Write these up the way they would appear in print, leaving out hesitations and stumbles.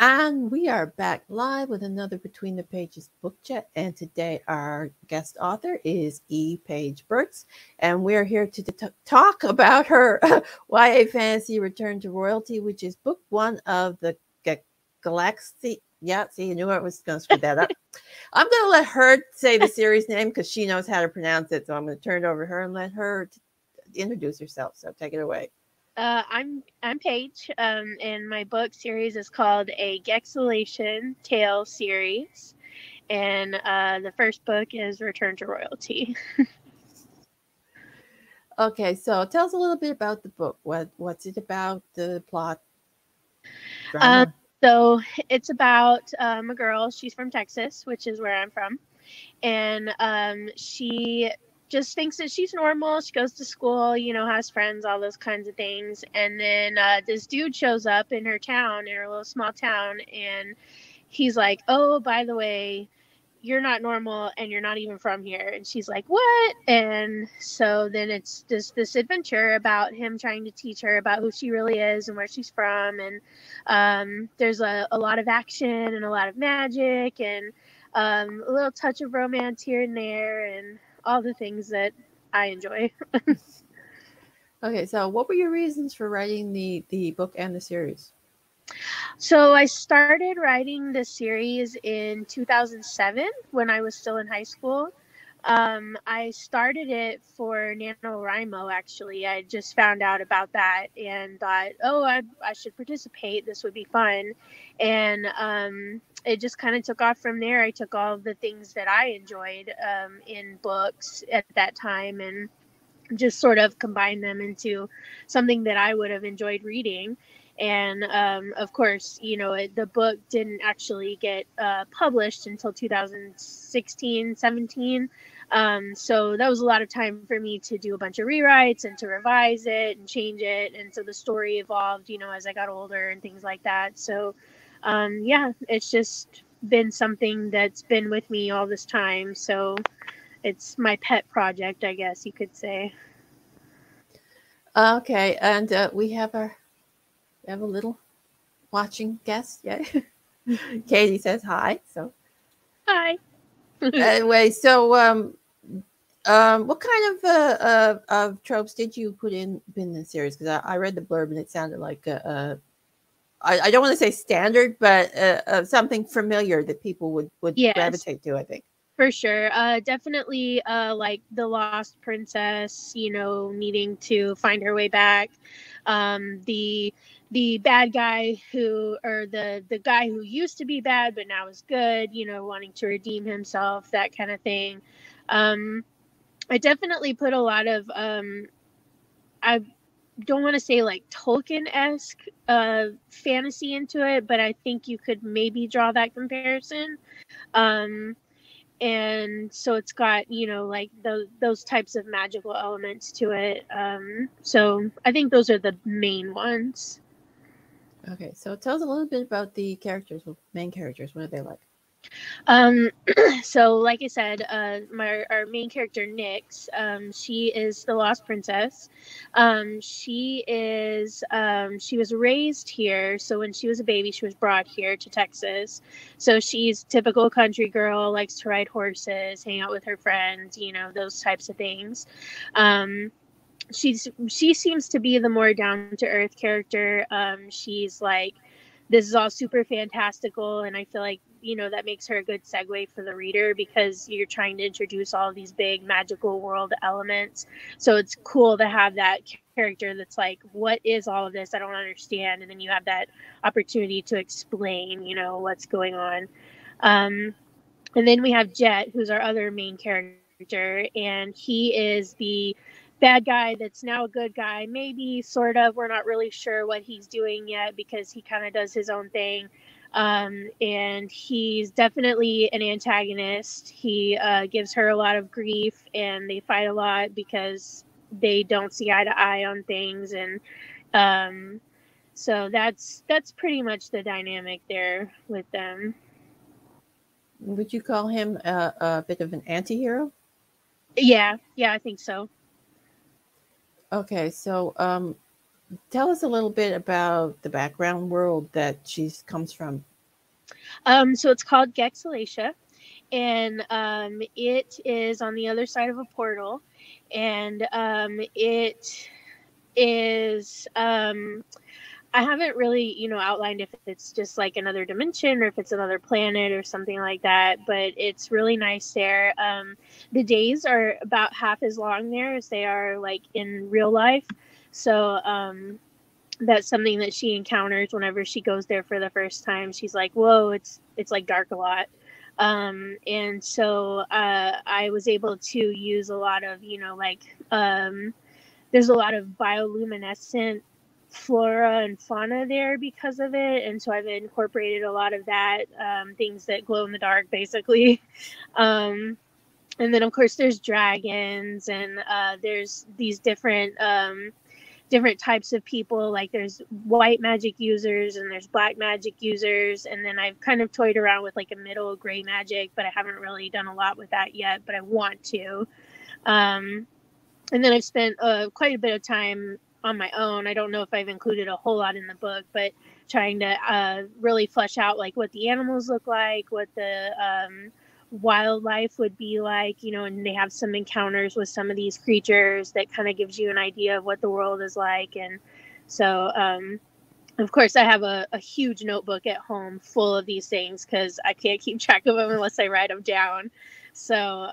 And we are back live with another Between the Pages book chat. And today our guest author is Paige Burks. And we're here to talk about her YA fantasy Return to Royalty, which is book one of the Galaxy. Yeah, see, you knew I was going to screw that up. I'm going to let her say the series name because she knows how to pronounce it. So I'm going to turn it over to her and let her introduce herself. So take it away. I'm Paige, and my book series is called a Gexalation Tale series, and the first book is Return to Royalty. Okay, so tell us a little bit about the book. What's it about? The plot, Um, drama. so it's about a girl. She's from Texas, which is where I'm from, and she just thinks that she's normal. She goes to school, has friends, all those kinds of things, and then this dude shows up in her town, in her little small town, and he's like, "Oh, by the way, you're not normal and you're not even from here." And she's like, "What?" And so then it's just this adventure about him trying to teach her about who she really is and where she's from. And there's a lot of action and a lot of magic and a little touch of romance here and there and all the things that I enjoy. Okay, so what were your reasons for writing the book and the series? So I started writing this series in 2007 when I was still in high school. I started it for NaNoWriMo, actually. I just found out about that and thought, oh, I should participate. This would be fun. And it just kind of took off from there. I took all of the things that I enjoyed in books at that time and just sort of combine them into something that I would have enjoyed reading. And of course, the book didn't actually get published until 2016, 17. So that was a lot of time for me to do a bunch of rewrites and to revise it and change it. And so the story evolved, as I got older and things like that. So, yeah, it's just been something that's been with me all this time. So it's my pet project, I guess you could say. Okay, and we have a little watching guest. Yeah, Katie says hi. So Hi. anyway, so what kind of tropes did you put in the series? Because I read the blurb and it sounded like I don't want to say standard, but something familiar that people would Yes, gravitate to. I think. for sure. Definitely like the lost princess, needing to find her way back. The bad guy who or the guy who used to be bad but now is good, wanting to redeem himself, that kind of thing. Um I definitely put a lot of I don't want to say like Tolkien-esque fantasy into it, but I think you could maybe draw that comparison. Um, and so it's got like those types of magical elements to it. So I think those are the main ones. Okay, so tell us a little bit about the characters, main characters. What are they like? Um, so like I said, my our main character Nyx, she is the lost princess. She was raised here, so when she was a baby, she was brought here to Texas. So she's typical country girl, likes to ride horses, hang out with her friends, those types of things. Um, she seems to be the more down to earth character. She's like, this is all super fantastical, and I feel like that makes her a good segue for the reader because you're trying to introduce all of these big magical world elements. So it's cool to have that character that's like, what is all of this? I don't understand. And then you have that opportunity to explain, what's going on. Um, and then we have Jet, who's our other main character, and he is the bad guy that's now a good guy, maybe sort of. We're not really sure what he's doing yet because he kind of does his own thing. And he's definitely an antagonist. He gives her a lot of grief, and they fight a lot because they don't see eye to eye on things. And um, so that's pretty much the dynamic there with them. Would you call him a bit of an anti-hero? Yeah, I think so. Okay, so Tell us a little bit about the background world that she comes from. So it's called Gexalacia, and it is on the other side of a portal, and it is I haven't really, outlined if it's just like another dimension or if it's another planet or something like that, but it's really nice there. The days are about half as long there as they are like in real life. So that's something that she encounters whenever she goes there for the first time. She's like, "Whoa, it's like dark a lot." And so I was able to use a lot of, there's a lot of bioluminescent flora and fauna there because of it, and so I've incorporated a lot of that, things that glow in the dark, basically. um, and then of course there's dragons, and there's these different types of people. Like there's white magic users and there's black magic users, and then I've kind of toyed around with like a middle gray magic, but I haven't really done a lot with that yet, but I want to. um, and then I've spent quite a bit of time on my own. I don't know if I've included a whole lot in the book, but trying to really flesh out like what the animals look like, what the wildlife would be like, and they have some encounters with some of these creatures that kind of gives you an idea of what the world is like. And so, of course, I have a huge notebook at home full of these things because I can't keep track of them unless I write them down. So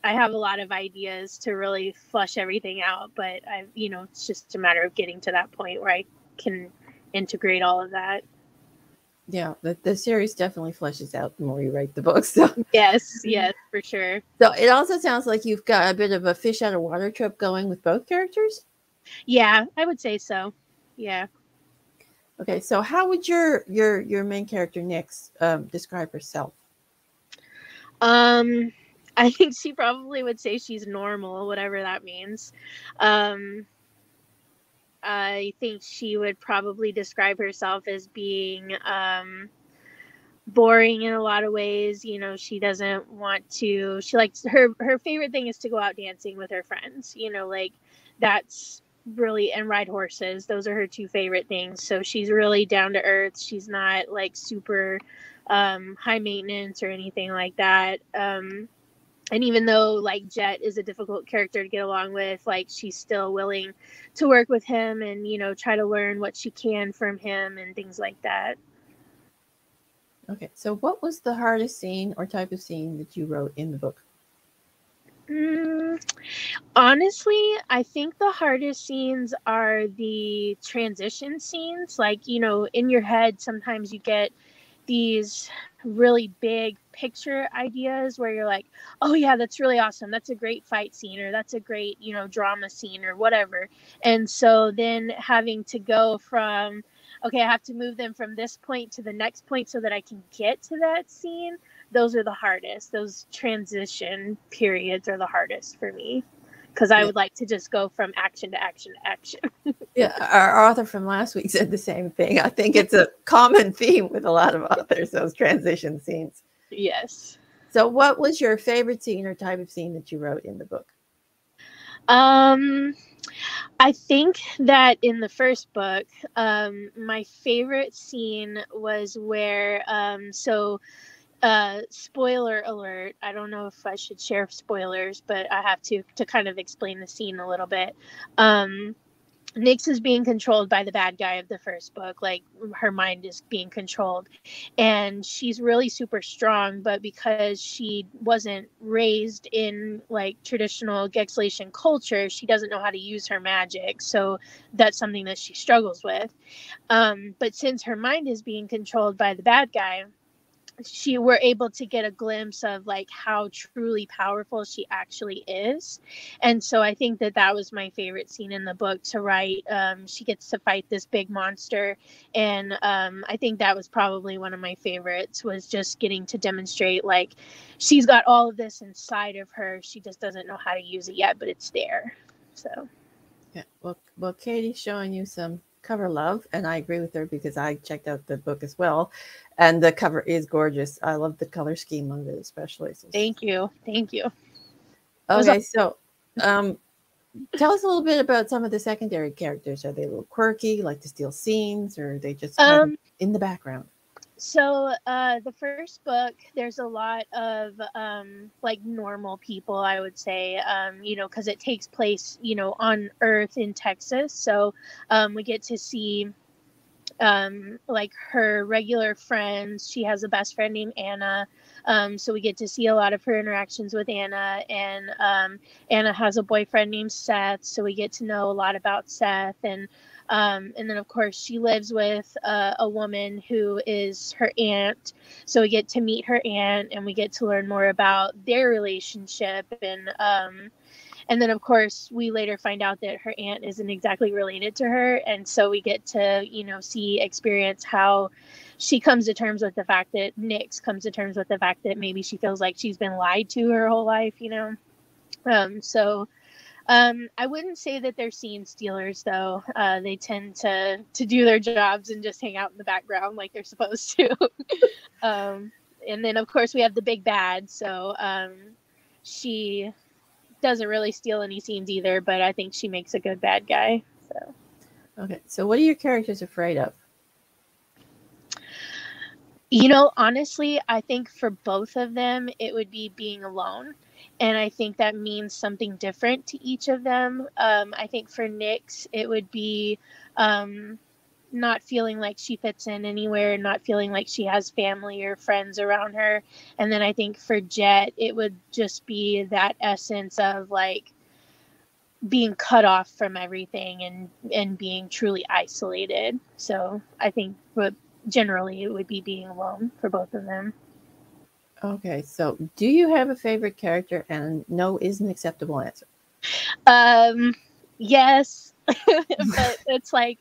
I have a lot of ideas to really flush everything out, but it's just a matter of getting to that point where I can integrate all of that. Yeah, the series definitely fleshes out the more you write the book. So Yes, for sure. so it also sounds like you've got a bit of a fish out of water trip going with both characters. Yeah, I would say so. Yeah. Okay, so how would your main character Nyx describe herself? Um, I think she probably would say she's normal, whatever that means. Um, I think she would probably describe herself as being boring in a lot of ways. She doesn't want to. She likes her favorite thing is to go out dancing with her friends. Like that's really, and ride horses. Those are her two favorite things. So she's really down to earth. She's not like super high maintenance or anything like that. And even though like Jet is a difficult character to get along with, like she's still willing to work with him and try to learn what she can from him and things like that. Okay, so what was the hardest scene or type of scene that you wrote in the book? Mm, honestly, I think the hardest scenes are the transition scenes. Like, in your head, sometimes you get these really big picture ideas where you're like, oh yeah, that's really awesome, that's a great fight scene, or that's a great drama scene or whatever. And so then having to go from, okay, I have to move them from this point to the next point so that I can get to that scene. Those are the hardest. Those transition periods are the hardest for me because I Yeah, would like to just go from action to action to action. yeah. Our author from last week said the same thing. I think it's a common theme with a lot of authors, those transition scenes. Yes. So, what was your favorite scene or type of scene that you wrote in the book? Um, I think that in the first book, my favorite scene was where, spoiler alert, I don't know if I should share spoilers, but I have to kind of explain the scene a little bit. Nyx is being controlled by the bad guy of the first book. Like her mind is being controlled, and she's really super strong. But because she wasn't raised in like traditional Gexlation culture, she doesn't know how to use her magic. So that's something that she struggles with. But since her mind is being controlled by the bad guy, she were able to get a glimpse of like how truly powerful she actually is. And so I think that that was my favorite scene in the book to write. She gets to fight this big monster, and I think that was probably one of my favorites, was just getting to demonstrate like she's got all of this inside of her, she just doesn't know how to use it yet, but it's there. So Yeah. Well, Katie's showing you some cover love, and I agree with her because I checked out the book as well, and the cover is gorgeous. I love the color scheme of it, especially. So, thank you. It was okay, so um, Tell us a little bit about some of the secondary characters. Are they a little quirky, like to steal scenes, or are they just kind of Um, in the background? so the first book, there's a lot of like normal people, I would say, because it takes place, on Earth in Texas. So we get to see like her regular friends. She has a best friend named Anna. So we get to see a lot of her interactions with Anna, and Anna has a boyfriend named Seth. So we get to know a lot about Seth, and then of course she lives with a woman who is her aunt. So we get to meet her aunt, and we get to learn more about their relationship, and then, of course, we later find out that her aunt isn't exactly related to her. And so we get to, experience how she comes to terms with the fact that Nyx comes to terms with the fact that maybe she feels like she's been lied to her whole life. I wouldn't say that they're scene stealers, though. They tend to do their jobs and just hang out in the background like they're supposed to. um, and then, of course, we have the big bad. So she doesn't really steal any scenes either, but I think she makes a good bad guy. So Okay, so what are your characters afraid of? honestly, I think for both of them, it would be being alone. And I think that means something different to each of them. I think for Nyx, it would be um, not feeling like she fits in anywhere, not feeling like she has family or friends around her. And then I think for Jet, it would just be that essence of like being cut off from everything and being truly isolated. So I think, but generally it would be being alone for both of them. Okay, so do you have a favorite character? And no is an acceptable answer. um yes. But it's like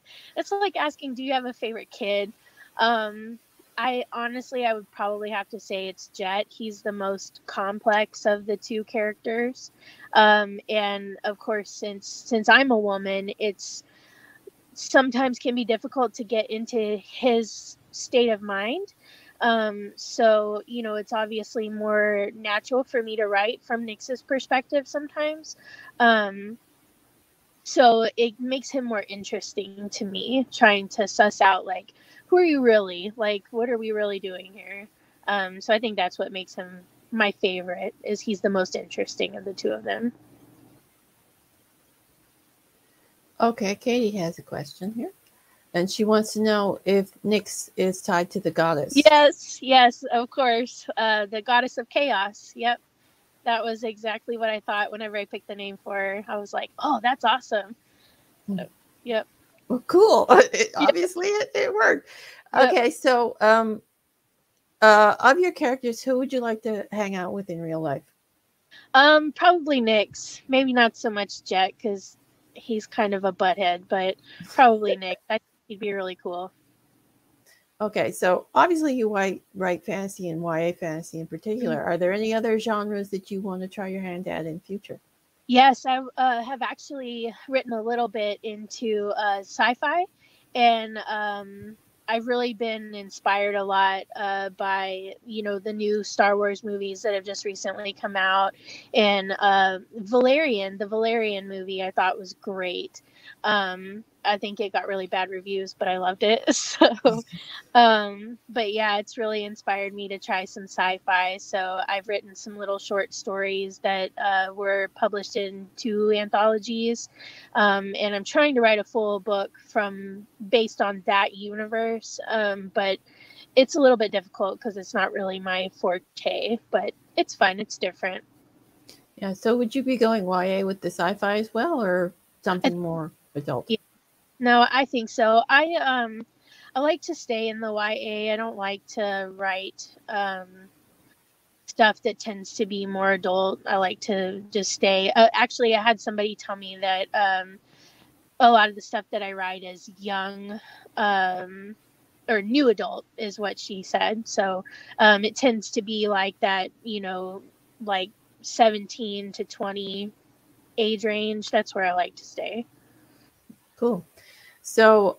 asking, do you have a favorite kid? I honestly, I would probably have to say it's Jet. He's the most complex of the two characters. And of course, since I'm a woman, it's sometimes can be difficult to get into his state of mind. So, it's obviously more natural for me to write from Nyx's perspective sometimes. Um, so it makes him more interesting to me, trying to suss out, like, who are you really? Like, what are we really doing here? So I think that's what makes him my favorite, is he's the most interesting of the two of them. Okay, Katie has a question here. And she wants to know if Nyx is tied to the goddess. Yes, of course. The goddess of chaos. Yep. That was exactly what I thought whenever I picked the name for her. I was like, oh, that's awesome. Hmm. So, yep. Well, cool. Yep. Obviously, it worked. Yep. Okay, so of your characters, who would you like to hang out with in real life? Probably Nyx. Maybe not so much Jet because he's kind of a butthead, but probably Nyx. I think he'd be really cool. Okay, so obviously you write fantasy and YA fantasy in Mhm. particular. Are there any other genres that you want to try your hand at in future? Yes, I have actually written a little bit into sci-fi, and I've really been inspired a lot by the new Star Wars movies that have just recently come out, and the Valerian movie, I thought was great. I think it got really bad reviews, but I loved it. So, but yeah, it's really inspired me to try some sci-fi. So I've written some little short stories that were published in two anthologies, and I'm trying to write a full book from based on that universe. But it's a little bit difficult because it's not really my forte, but it's fun. It's different. Yeah, so would you be going YA with the sci-fi as well, or I, something more adult? yeah, no, I think so. I like to stay in the YA. I don't like to write stuff that tends to be more adult. I like to just stay. Actually, I had somebody tell me that a lot of the stuff that I write is young um, or new adult, is what she said. So it tends to be like that, like 17 to 20 age range. That's where I like to stay. Cool. So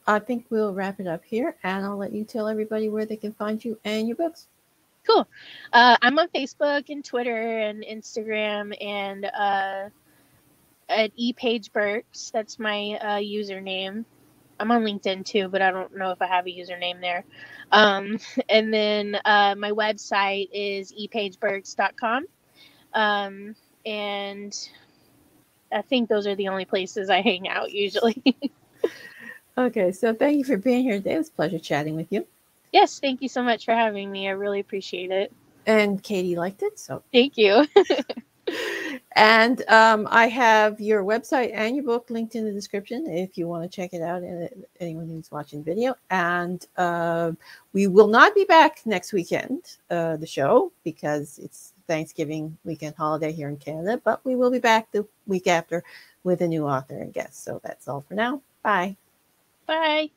I think we'll wrap it up here, and I'll let you tell everybody where they can find you and your books. Cool. I'm on Facebook and Twitter and Instagram, and at ePage Burks. That's my username. I'm on LinkedIn too, but I don't know if I have a username there. And then my website is epageburks.com. Um, and I think those are the only places I hang out usually. Okay, so thank you for being here today. It was a pleasure chatting with you. Yes, thank you so much for having me. I really appreciate it. And Katie liked it, so. Thank you. And I have your website and your book linked in the description if you want to check it out, and anyone who's watching the video. And we will not be back next weekend, the show, because it's Thanksgiving weekend holiday here in Canada, but we will be back the week after with a new author and guest. So that's all for now. Bye. Bye.